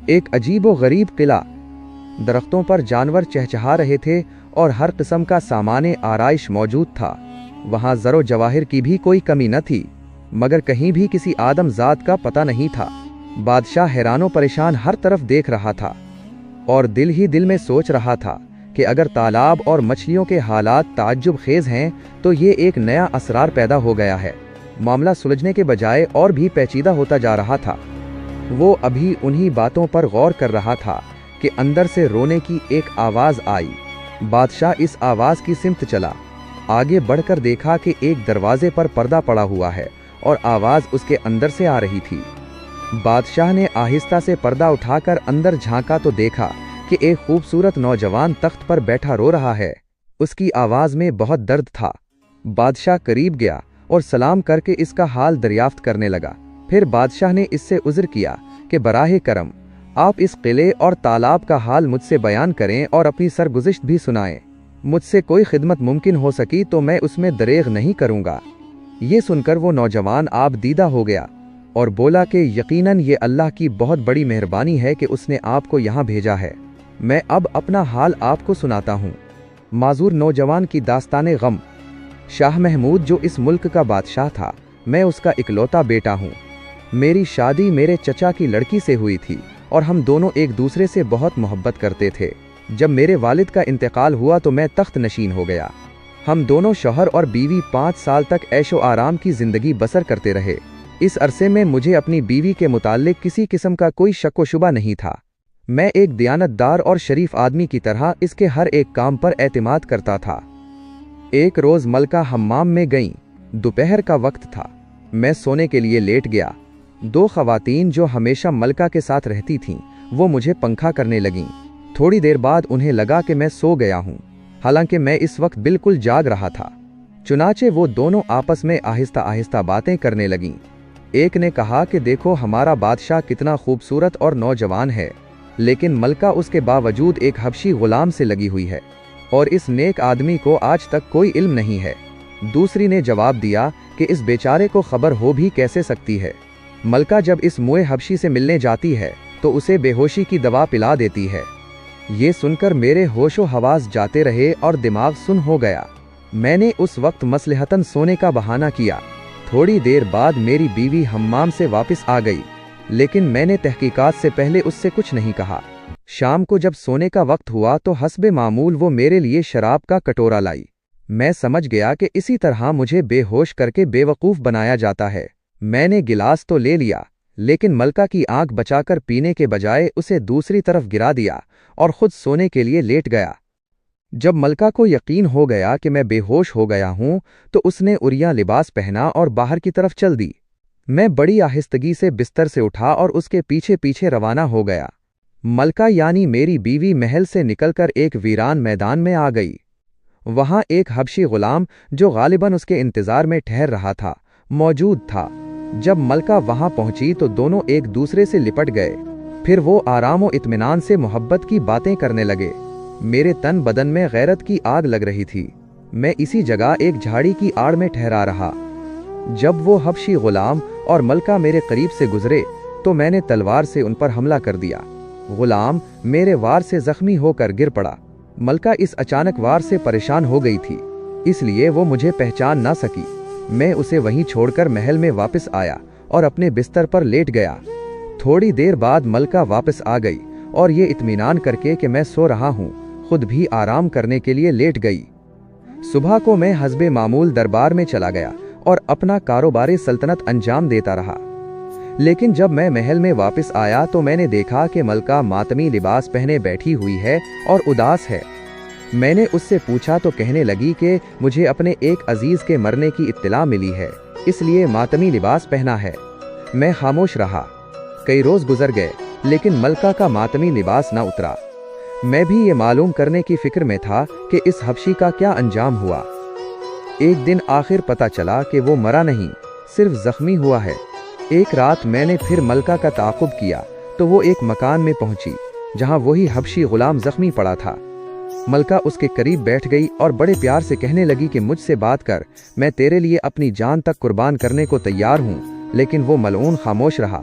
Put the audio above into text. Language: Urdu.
ایک عجیب و غریب قلعہ، درختوں پر جانور چہچہا رہے تھے اور ہر قسم کا سامان آرائش موجود تھا۔ وہاں زر و جواہر کی بھی کوئی کمی نہ تھی، مگر کہیں بھی کسی آدم ذات کا پتہ نہیں تھا۔ بادشاہ حیران و پریشان ہر طرف دیکھ رہا تھا اور دل ہی دل میں سوچ رہا تھا کہ اگر تالاب اور مچھلیوں کے حالات تعجب خیز ہیں تو یہ ایک نیا اسرار پیدا ہو گیا ہے۔ معاملہ سلجھنے کے بجائے اور بھی پیچیدہ ہوتا جا رہا تھا۔ وہ ابھی انہی باتوں پر غور کر رہا تھا کہ اندر سے رونے کی ایک آواز آئی۔ بادشاہ اس آواز کی سمت چلا، آگے بڑھ کر دیکھا کہ ایک دروازے پر پردہ پڑا ہوا ہے اور آواز اس کے اندر سے آ رہی تھی۔ بادشاہ نے آہستہ سے پردہ اٹھا کر اندر جھانکا تو دیکھا کہ ایک خوبصورت نوجوان تخت پر بیٹھا رو رہا ہے۔ اس کی آواز میں بہت درد تھا۔ بادشاہ قریب گیا اور سلام کر کے اس کا حال دریافت کرنے لگا۔ پھر بادشاہ نے اس سے عذر کیا کہ براہ کرم آپ اس قلعے اور تالاب کا حال مجھ سے بیان کریں اور اپنی سرگزشت بھی سنائیں۔ مجھ سے کوئی خدمت ممکن ہو سکی تو میں اس میں دریغ نہیں کروں گا۔ یہ سن کر وہ نوجوان آپ دیدہ ہو گیا اور بولا کہ یقیناً یہ اللہ کی بہت بڑی مہربانی ہے کہ اس نے آپ کو یہاں بھیجا ہے۔ میں اب اپنا حال آپ کو سناتا ہوں۔ معذور نوجوان کی داستان غم۔ شاہ محمود جو اس ملک کا بادشاہ تھا، میں اس کا اکلوتا بیٹا ہوں۔ میری شادی میرے چچا کی لڑکی سے ہوئی تھی اور ہم دونوں ایک دوسرے سے بہت محبت کرتے تھے۔ جب میرے والد کا انتقال ہوا تو میں تخت نشین ہو گیا۔ ہم دونوں شوہر اور بیوی 5 سال تک عیش و آرام کی زندگی بسر کرتے رہے۔ اس عرصے میں مجھے اپنی بیوی کے متعلق کسی قسم کا کوئی شک و شبہ نہیں تھا۔ میں ایک دیانت دار اور شریف آدمی کی طرح اس کے ہر ایک کام پر اعتماد کرتا تھا۔ ایک روز ملکہ حمام میں گئیں۔ دوپہر کا وقت تھا۔ میں سونے کے لیے لیٹ گیا۔ 2 خواتین جو ہمیشہ ملکہ کے ساتھ رہتی تھیں وہ مجھے پنکھا کرنے لگیں۔ تھوڑی دیر بعد انہیں لگا کہ میں سو گیا ہوں، حالانکہ میں اس وقت بالکل جاگ رہا تھا۔ چنانچہ وہ دونوں آپس میں آہستہ آہستہ باتیں کرنے لگیں۔ ایک نے کہا کہ دیکھو ہمارا بادشاہ کتنا خوبصورت اور نوجوان ہے، لیکن ملکہ اس کے باوجود ایک حبشی غلام سے لگی ہوئی ہے اور اس نیک آدمی کو آج تک کوئی علم نہیں ہے۔ دوسری نے جواب دیا کہ اس بیچارے کو خبر ہو بھی کیسے سکتی ہے۔ ملکہ جب اس موئے حبشی سے ملنے جاتی ہے تو اسے بے ہوشی کی دوا پلا دیتی ہے۔ یہ سن کر میرے ہوش و حواس جاتے رہے اور دماغ سن ہو گیا۔ میں نے اس وقت مصلحتاً سونے کا بہانہ کیا۔ تھوڑی دیر بعد میری بیوی حمام سے واپس آ گئی، لیکن میں نے تحقیقات سے پہلے اس سے کچھ نہیں کہا۔ شام کو جب سونے کا وقت ہوا تو حسب معمول وہ میرے لیے شراب کا کٹورا لائی۔ میں سمجھ گیا کہ اسی طرح مجھے بے ہوش کر کے بے وقوف بنایا جاتا ہے۔ میں نے گلاس تو لے لیا، لیکن ملکہ کی آنکھ بچا کر پینے کے بجائے اسے دوسری طرف گرا دیا اور خود سونے کے لیے لیٹ گیا۔ جب ملکہ کو یقین ہو گیا کہ میں بے ہوش ہو گیا ہوں تو اس نے عریاں لباس پہنا اور باہر کی طرف چل دی۔ میں بڑی آہستگی سے بستر سے اٹھا اور اس کے پیچھے پیچھے روانہ ہو گیا۔ ملکہ یعنی میری بیوی محل سے نکل کر ایک ویران میدان میں آ گئی۔ وہاں ایک حبشی غلام جو غالباً اس کے انتظار میں ٹھہر رہا تھا موجود تھا۔ جب ملکہ وہاں پہنچی تو دونوں ایک دوسرے سے لپٹ گئے۔ پھر وہ آرام و اطمینان سے محبت کی باتیں کرنے لگے۔ میرے تن بدن میں غیرت کی آگ لگ رہی تھی۔ میں اسی جگہ ایک جھاڑی کی آڑ میں ٹھہرا رہا۔ جب وہ حبشی غلام اور ملکہ میرے قریب سے گزرے تو میں نے تلوار سے ان پر حملہ کر دیا۔ غلام میرے وار سے زخمی ہو کر گر پڑا۔ ملکہ اس اچانک وار سے پریشان ہو گئی تھی، اس لیے وہ مجھے پہچان نہ سکی۔ میں اسے وہیں چھوڑ کر محل میں واپس آیا اور اپنے بستر پر لیٹ گیا۔ تھوڑی دیر بعد ملکہ واپس آ گئی اور یہ اطمینان کر کے کہ میں سو رہا ہوں خود بھی آرام کرنے کے لیے لیٹ گئی۔ صبح کو میں حسب معمول دربار میں چلا گیا اور اپنا کاروبار سلطنت انجام دیتا رہا۔ لیکن جب میں محل میں واپس آیا تو میں نے دیکھا کہ ملکہ ماتمی لباس پہنے بیٹھی ہوئی ہے اور اداس ہے۔ میں نے اس سے پوچھا تو کہنے لگی کہ مجھے اپنے ایک عزیز کے مرنے کی اطلاع ملی ہے، اس لیے ماتمی لباس پہنا ہے۔ میں خاموش رہا۔ کئی روز گزر گئے لیکن ملکہ کا ماتمی لباس نہ اترا۔ میں بھی یہ معلوم کرنے کی فکر میں تھا کہ اس حبشی کا کیا انجام ہوا۔ ایک دن آخر پتہ چلا کہ وہ مرا نہیں، صرف زخمی ہوا ہے۔ ایک رات میں نے پھر ملکہ کا تعاقب کیا تو وہ ایک مکان میں پہنچی جہاں وہی حبشی غلام زخمی پڑا تھا۔ ملکہ اس کے قریب بیٹھ گئی اور بڑے پیار سے کہنے لگی کہ مجھ سے بات کر، میں تیرے لیے اپنی جان تک قربان کرنے کو تیار ہوں، لیکن وہ ملعون خاموش رہا۔